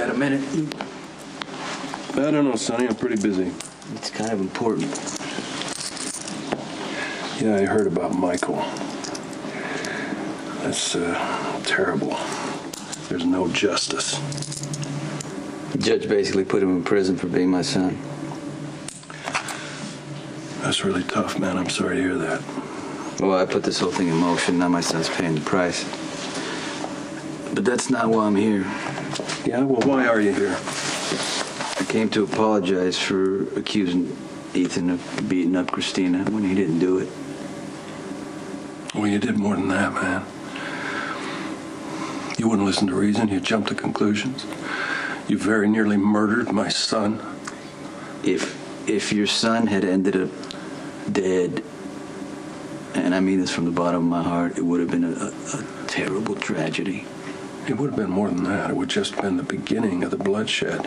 Got a minute? I don't know, Sonny. I'm pretty busy. It's kind of important. Yeah, I heard about Michael. That's terrible. There's no justice. The judge basically put him in prison for being my son. That's really tough, man. I'm sorry to hear that. Well, I put this whole thing in motion. Now my son's paying the price. But that's not why I'm here. Yeah? Well, why are you here? I came to apologize for accusing Ethan of beating up Kristina when he didn't do it. Well, you did more than that, man. You wouldn't listen to reason. You jumped to conclusions. You very nearly murdered my son. If your son had ended up dead, and I mean this from the bottom of my heart, it would have been a terrible tragedy. It would have been more than that. It would just have been the beginning of the bloodshed.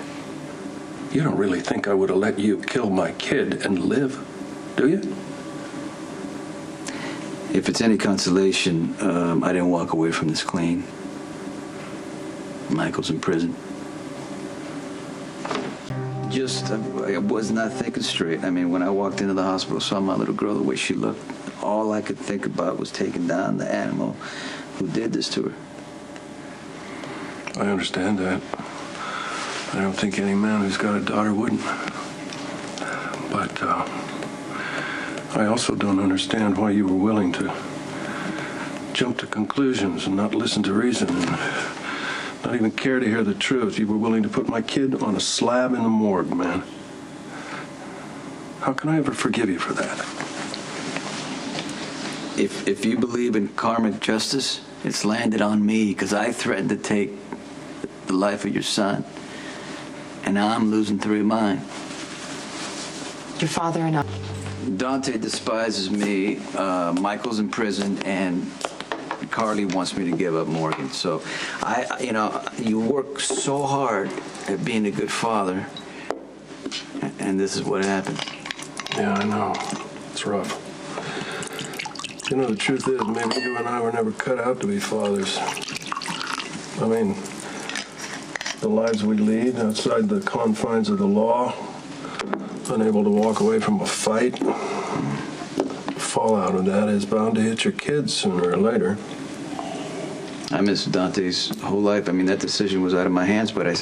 You don't really think I would have let you kill my kid and live, do you? If it's any consolation, I didn't walk away from this clean. Michael's in prison. I was not thinking straight. I mean, when I walked into the hospital, saw my little girl, the way she looked, all I could think about was taking down the animal who did this to her. I understand that. I don't think any man who's got a daughter wouldn't. But I also don't understand why you were willing to jump to conclusions and not listen to reason and not even care to hear the truth. You were willing to put my kid on a slab in the morgue, man. How can I ever forgive you for that? If you believe in karmic justice, it's landed on me because I threatened to take the life of your son. And now I'm losing 3 of mine. Your father and I. Dante despises me, Michael's in prison, and Carly wants me to give up Morgan. So, you work so hard at being a good father, and this is what happened. Yeah, I know. It's rough. You know, the truth is, maybe you and I were never cut out to be fathers. I mean, the lives we lead outside the confines of the law, unable to walk away from a fight, the fallout of that is bound to hit your kids sooner or later. I miss Dante's whole life. I mean, that decision was out of my hands, but I've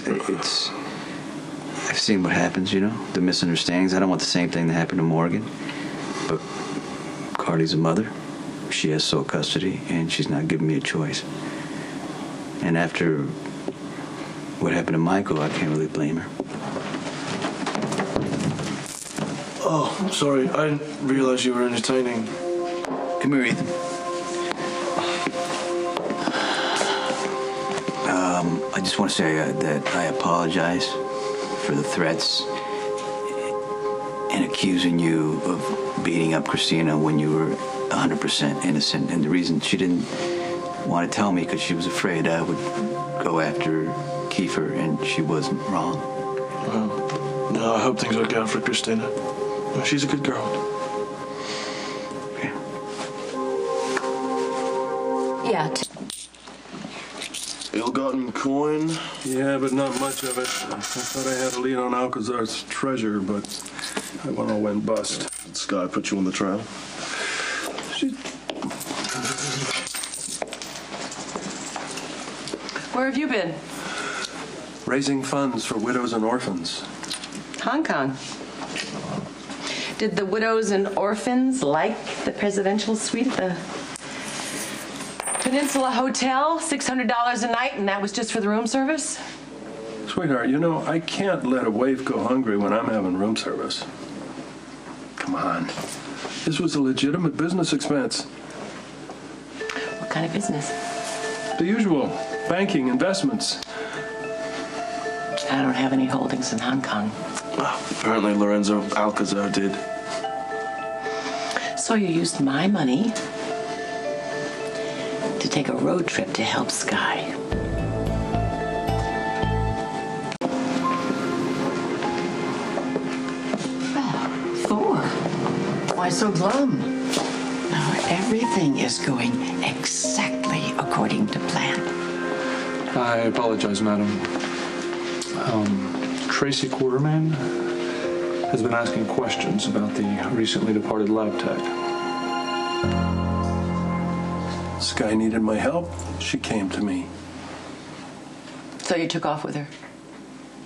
seen what happens, you know, the misunderstandings. I don't want the same thing to happen to Morgan. But Carly's a mother. She has sole custody, and she's not giving me a choice. And after what happened to Michael, I can't really blame her. Oh, I'm sorry. I didn't realize you were entertaining. Come here, Ethan. I just want to say that I apologize for the threats and accusing you of beating up Kristina when you were 100% innocent. And the reason she didn't want to tell me because she was afraid I would go after Kiefer, and she wasn't wrong. Well, no, I hope things work out for Kristina. Well, she's a good girl. Okay. Yeah. Ill-gotten coin? Yeah, but not much of it. I thought I had a lead on Alcazar's treasure, but that one all went bust. Did Skye put you on the trail? Where have you been? Raising funds for widows and orphans. Hong Kong. Did the widows and orphans like the presidential suite at the Peninsula Hotel? $600 a night, and that was just for the room service? Sweetheart, you know, I can't let a waif go hungry when I'm having room service. Come on. This was a legitimate business expense. What kind of business? The usual. Banking, investments. I don't have any holdings in Hong Kong. Well, apparently Lorenzo Alcazar did. So you used my money to take a road trip to help Skye. Why so glum? Now, everything is going exactly according to plan. I apologize, madam. Tracy Quarterman has been asking questions about the recently departed lab tech. Skye needed my help. She came to me. So you took off with her?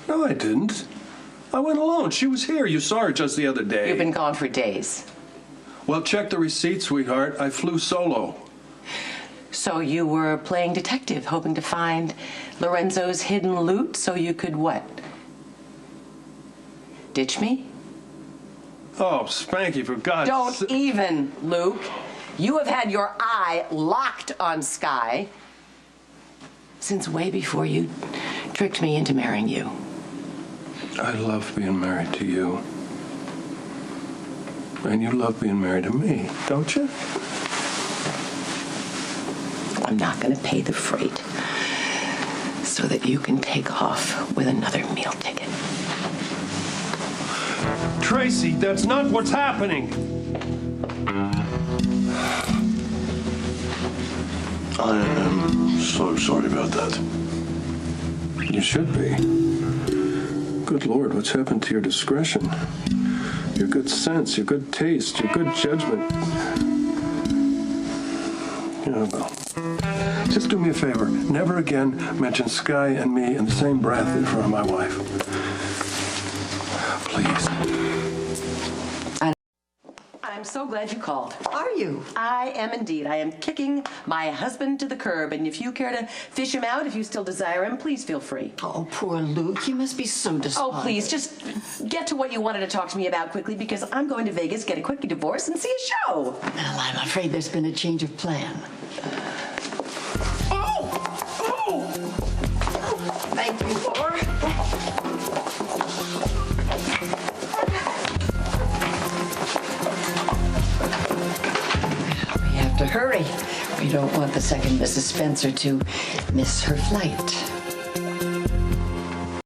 No, I didn't. I went alone. She was here. You saw her just the other day. You've been gone for days. Well, check the receipt, sweetheart. I flew solo. So you were playing detective, hoping to find Lorenzo's hidden loot so you could what? Ditch me? Oh, Spanky, for God's Don't even, Luke. You have had your eye locked on Skye since way before you tricked me into marrying you. I love being married to you. And you love being married to me, don't you? I'm not going to pay the freight so that you can take off with another meal ticket. Tracy, that's not what's happening. I am so sorry about that. You should be. Good Lord, what's happened to your discretion? Your good sense, your good taste, your good judgment. Yeah, well, just do me a favor. Never again mention Skye and me in the same breath in front of my wife. Please. I'm so glad you called. Are you? I am indeed. I am kicking my husband to the curb, and if you care to fish him out, if you still desire him, please feel free. Oh, poor Luke. You must be so disappointed. Oh, please, just get to what you wanted to talk to me about quickly, because I'm going to Vegas, get a quick divorce, and see a show. Well, I'm afraid there's been a change of plan. Thank you, Laura. We have to hurry. We don't want the second Mrs. Spencer to miss her flight.